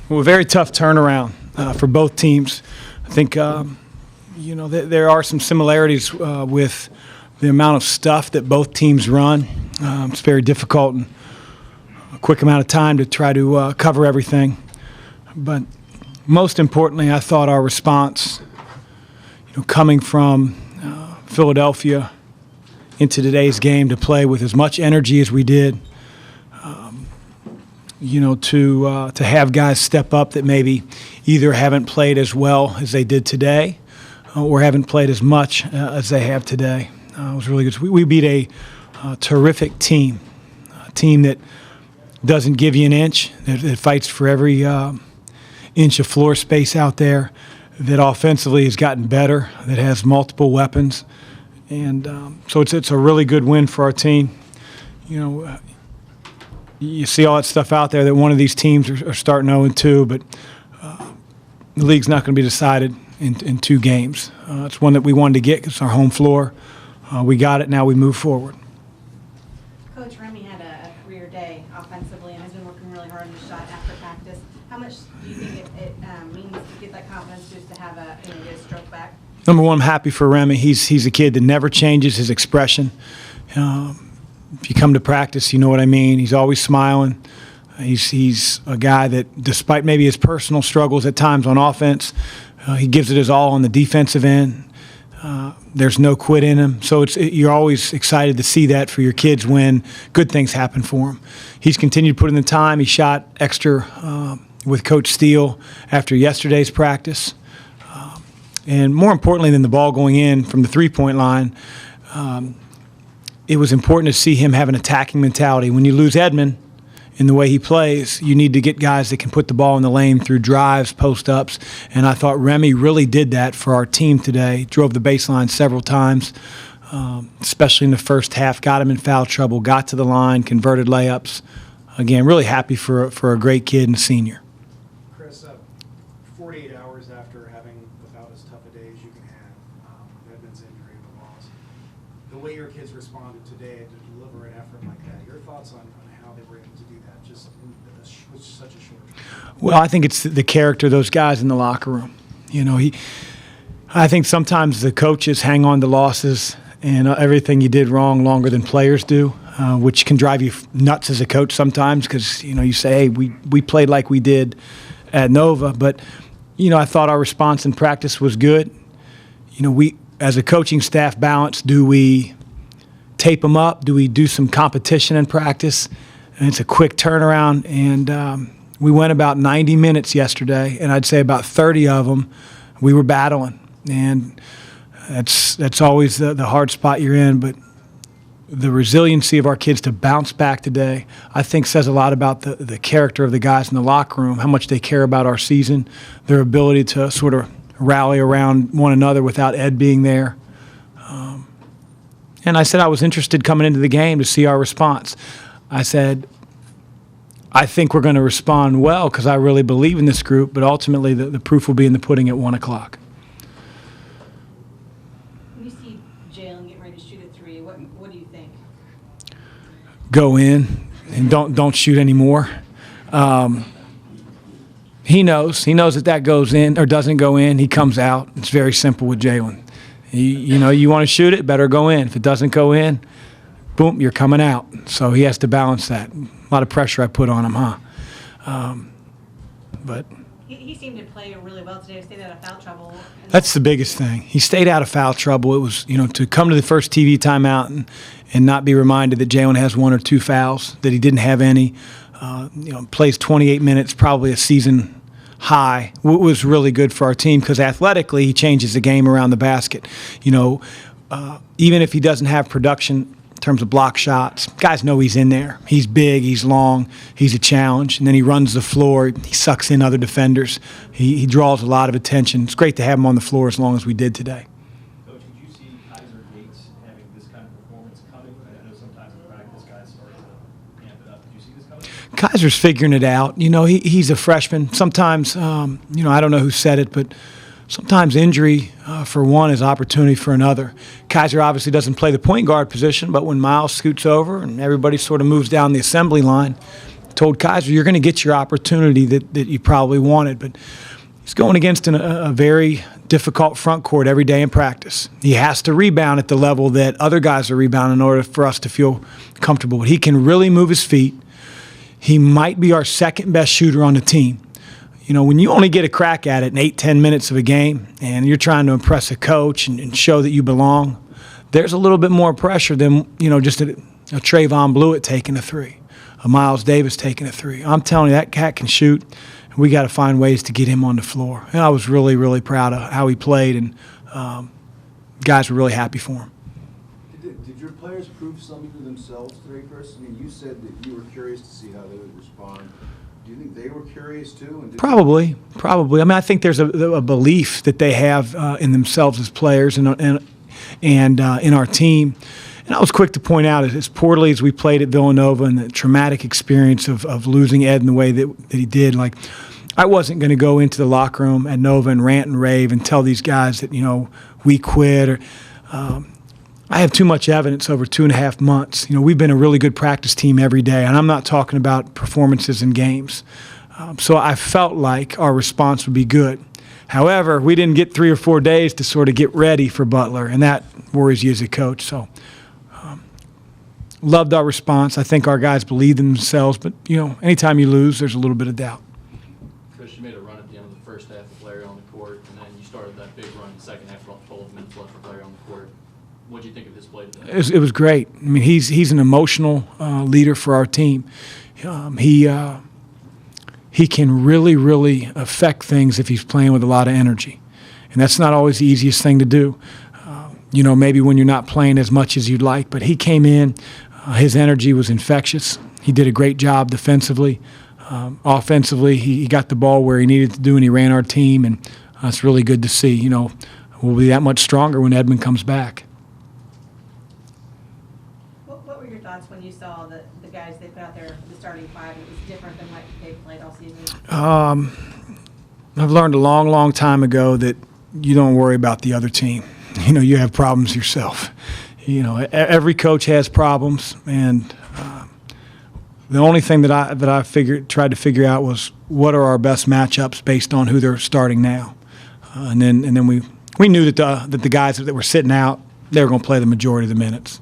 Well, a very tough turnaround for both teams. I think, there are some similarities with the amount of stuff that both teams run. It's very difficult in a quick amount of time to try to cover everything. But most importantly, I thought our response, coming from Philadelphia into today's game to play with as much energy as we did, to have guys step up that maybe either haven't played as well as they did today or haven't played as much as they have today. It was really good. We beat a terrific team, a team that doesn't give you an inch, that fights for every inch of floor space out there, that offensively has gotten better, that has multiple weapons. And so it's a really good win for our team. You see all that stuff out there that one of these teams are starting 0-2, but the league's not going to be decided in 2 games. It's one that we wanted to get because it's our home floor. We got it. Now we move forward. Coach, Remy had a career day offensively and has been working really hard on his shot after practice. How much do you think it means to get that confidence just to have get a stroke back? Number one, I'm happy for Remy. He's a kid that never changes his expression. If you come to practice, you know what I mean. He's always smiling. He's a guy that, despite maybe his personal struggles at times on offense, he gives it his all on the defensive end. There's no quit in him. So you're always excited to see that for your kids when good things happen for him. He's continued to put in the time. He shot extra with Coach Steele after yesterday's practice. And more importantly than the ball going in from the three-point line, it was important to see him have an attacking mentality. When you lose Edmond in the way he plays, you need to get guys that can put the ball in the lane through drives, post-ups, and I thought Remy really did that for our team today. Drove the baseline several times, especially in the first half, got him in foul trouble, got to the line, converted layups. Again, really happy for a great kid and a senior. Chris, 48 hours after having about as tough a day as you can have, Edmond's injury and the loss, the way your kids responded today to deliver an effort like that, your thoughts on how they were able to do that just with such a short time? Well, I think it's the character of those guys in the locker room. I think sometimes the coaches hang on to losses and everything you did wrong longer than players do, which can drive you nuts as a coach sometimes because, you say, hey, we played like we did at Nova. But, I thought our response in practice was good. We, as a coaching staff, balance, do we tape them up? Do we do some competition in practice? And it's a quick turnaround. And we went about 90 minutes yesterday, and I'd say about 30 of them we were battling. And that's always the hard spot you're in. But the resiliency of our kids to bounce back today, I think, says a lot about the character of the guys in the locker room, how much they care about our season, their ability to sort of rally around one another without Ed being there. And I said I was interested coming into the game to see our response. I said, I think we're going to respond well because I really believe in this group, but ultimately the proof will be in the pudding at 1 o'clock. When you see Jalen getting ready to shoot a 3, what do you think? Go in and don't shoot anymore. He knows that goes in or doesn't go in. He comes out. It's very simple with Jalen. You want to shoot it, better go in. If it doesn't go in, boom, you're coming out. So he has to balance that. A lot of pressure I put on him, But he seemed to play really well today to stay out of foul trouble. That's the biggest thing. He stayed out of foul trouble. It was, to come to the first TV timeout and not be reminded that Jalen has 1 or 2 fouls, that he didn't have any. Plays 28 minutes, probably a season high. Was really good for our team because athletically he changes the game around the basket. Even if he doesn't have production in terms of block shots, guys know he's in there. He's big, he's long, he's a challenge, and then he runs the floor. He sucks in other defenders. He draws a lot of attention. It's great to have him on the floor as long as we did today. Coach, did you see Kaiser Gates having this kind of performance coming? I know sometimes in practice guys start to amp it up. Did you see this coming? Kaiser's figuring it out. He's a freshman. Sometimes, I don't know who said it, but sometimes injury for one is opportunity for another. Kaiser obviously doesn't play the point guard position, but when Miles scoots over and everybody sort of moves down the assembly line, told Kaiser, you're going to get your opportunity that you probably wanted. But he's going against a very difficult front court every day in practice. He has to rebound at the level that other guys are rebounding in order for us to feel comfortable. But he can really move his feet. He might be our second best shooter on the team. You know, when you only get a crack at it in 8-10 minutes of a game and you're trying to impress a coach and show that you belong, there's a little bit more pressure than, you know, just a Trayvon Blewett taking a three, a Miles Davis taking a three. I'm telling you, that cat can shoot. We got to find ways to get him on the floor. And I was really, really proud of how he played, and guys were really happy for him. Did your players prove something to themselves today, Chris? I mean, you said that you were curious to see how they would respond. Do you think they were curious too? And Probably. I mean, I think there's a belief that they have in themselves as players and in our team. And I was quick to point out, as poorly as we played at Villanova and the traumatic experience of losing Ed in the way that he did, like, I wasn't going to go into the locker room at Nova and rant and rave and tell these guys that, you know, we quit. Or I have too much evidence over 2.5 months. You know, we've been a really good practice team every day, and I'm not talking about performances in games. So I felt like our response would be good. However, we didn't get 3 or 4 days to sort of get ready for Butler, and that worries you as a coach. So loved our response. I think our guys believed in themselves, but, you know, anytime you lose, there's a little bit of doubt. Chris, you made a run at the end of the first half with Larry on the court, and then you started that big run in the second half with 12 minutes left with Larry on the court. What did you think of this play today? It was great. I mean, he's an emotional leader for our team. He can really, really affect things if he's playing with a lot of energy, and that's not always the easiest thing to do. You know, maybe when you're not playing as much as you'd like, but he came in. His energy was infectious. He did a great job defensively. Offensively, he got the ball where he needed to do, and he ran our team, and it's really good to see. You know, we'll be that much stronger when Edmond comes back. What were your thoughts when you saw the guys they put out there, the starting five? It was different than what they've played all season. I've learned a long, long time ago that you don't worry about the other team. You know, you have problems yourself. You know, every coach has problems, and the only thing that I tried to figure out was what are our best matchups based on who they're starting now, and then we knew that the guys that were sitting out, they were going to play the majority of the minutes.